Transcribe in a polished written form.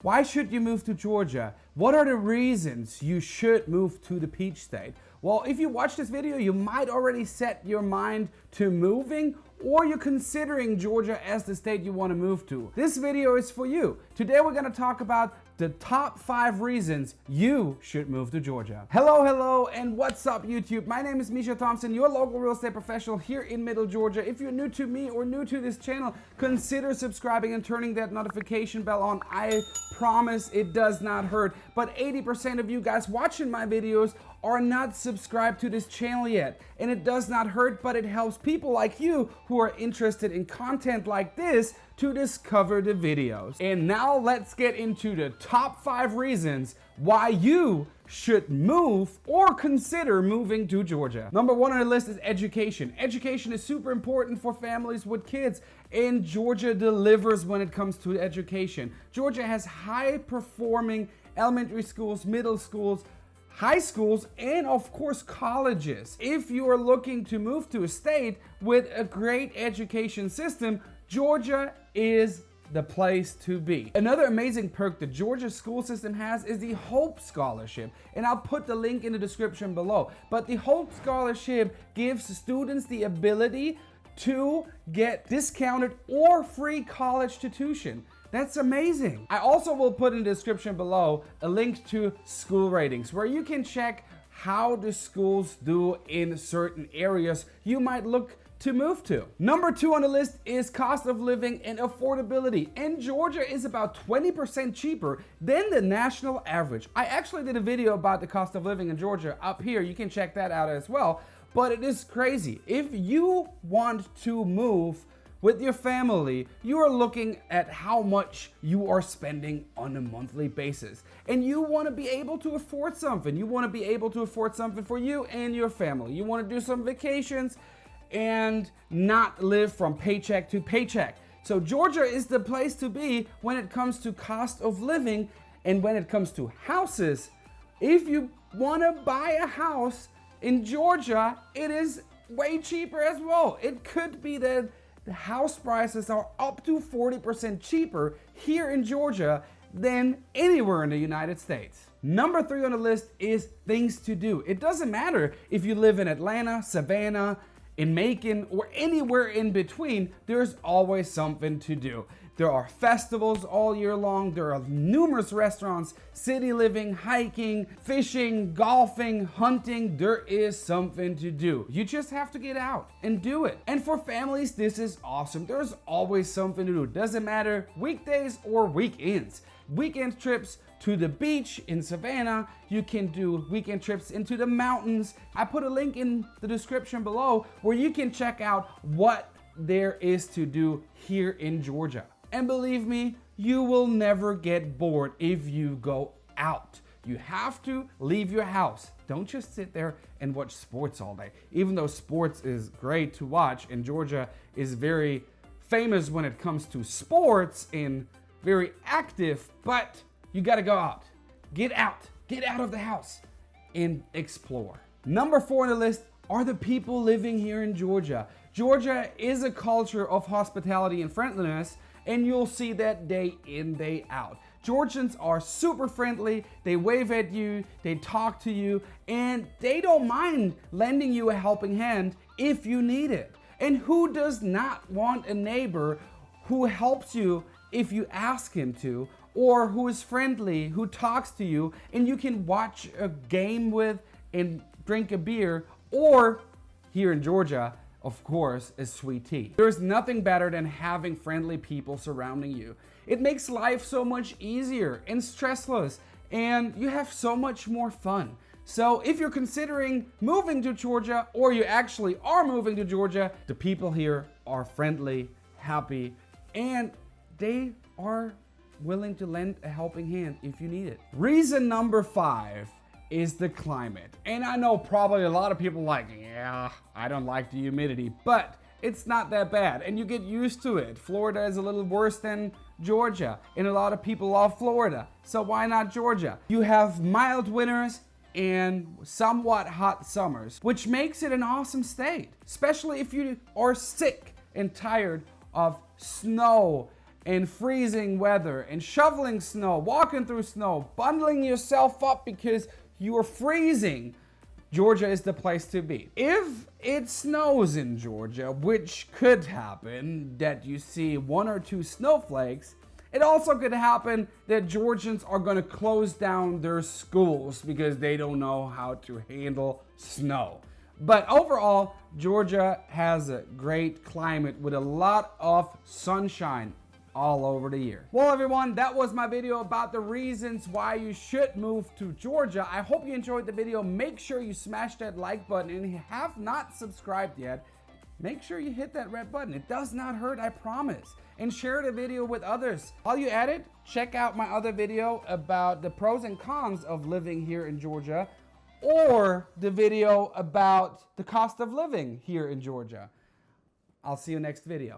Why should you move to Georgia? What are the reasons you should move to the Peach State? Well, if you watch this video, you might already set your mind to moving, or you're considering Georgia as the state you want to move to. This video is for you. Today we're going to talk about the top 5 reasons you should move to Georgia. Hello, and what's up YouTube? My name is Misha Thompson, your local real estate professional here in Middle Georgia. If you're new to me or new to this channel, consider subscribing and turning that notification bell on. I promise it does not hurt, but 80% of you guys watching my videos are not subscribed to this channel yet. And it does not hurt, but it helps people like you who are interested in content like this to discover the videos. And now let's get into the top 5 reasons why you should move or consider moving to Georgia. Number 1 on the list is education. Education is super important for families with kids, and Georgia delivers when it comes to education. Georgia has high performing elementary schools, middle schools, high schools, and of course colleges. If you are looking to move to a state with a great education system, Georgia is the place to be. Another amazing perk the Georgia school system has is the Hope Scholarship, and I'll put the link in the description below. But the Hope Scholarship gives students the ability to get discounted or free college tuition. That's amazing. I also will put in the description below a link to school ratings where you can check how the schools do in certain areas you might look to move to. Number 2 on the list is cost of living and affordability. And Georgia is about 20% cheaper than the national average. I actually did a video about the cost of living in Georgia up here. You can check that out as well. But it is crazy. If you want to move with your family, you are looking at how much you are spending on a monthly basis. And you want to be able to afford something. You want to be able to afford something for you and your family. You want to do some vacations and not live from paycheck to paycheck. So Georgia is the place to be when it comes to cost of living and when it comes to houses. If you want to buy a house in Georgia, it is way cheaper as well. It could be that the house prices are up to 40% cheaper here in Georgia than anywhere in the United States. Number 3 on the list is things to do. It doesn't matter if you live in Atlanta, Savannah, in Macon, or anywhere in between, there's always something to do. There are festivals all year long. There are numerous restaurants, city living, hiking, fishing, golfing, hunting. There is something to do. You just have to get out and do it. And for families, this is awesome. There's always something to do. Doesn't matter weekdays or weekends. Weekend trips to the beach in Savannah. You can do weekend trips into the mountains. I put a link in the description below where you can check out what there is to do here in Georgia. And believe me, you will never get bored if you go out. You have to leave your house. Don't just sit there and watch sports all day. Even though sports is great to watch, and Georgia is very famous when it comes to sports and very active, but you gotta go out. Get out of the house and explore. Number 4 on the list are the people living here in Georgia. Georgia is a culture of hospitality and friendliness, and you'll see that day in, day out. Georgians are super friendly. They wave at you, they talk to you, and they don't mind lending you a helping hand if you need it. And who does not want a neighbor who helps you if you ask him to, or who is friendly, who talks to you, and you can watch a game with and drink a beer, or here in Georgia, of course, a sweet tea. There's nothing better than having friendly people surrounding you. It makes life so much easier and stressless, and you have so much more fun. So if you're considering moving to Georgia, or you actually are moving to Georgia, the people here are friendly, happy, and they are willing to lend a helping hand if you need it. Reason number 5 is the climate. And I know probably a lot of people are like, yeah, I don't like the humidity, but it's not that bad and you get used to it. Florida is a little worse than Georgia, and a lot of people love Florida. So why not Georgia? You have mild winters and somewhat hot summers, which makes it an awesome state, especially if you are sick and tired of snow in freezing weather and shoveling snow, walking through snow, bundling yourself up because you are freezing, Georgia is the place to be. If it snows in Georgia, which could happen, that you see 1 or 2 snowflakes, it also could happen that Georgians are going to close down their schools because they don't know how to handle snow. But overall, Georgia has a great climate with a lot of sunshine all over the year. Well, everyone, that was my video about the reasons why you should move to Georgia. I hope you enjoyed the video. Make sure you smash that like button, and if you have not subscribed yet, make sure you hit that red button. It does not hurt, I promise. And share the video with others. While you're at it, check out my other video about the pros and cons of living here in Georgia, or the video about the cost of living here in Georgia. I'll see you next video.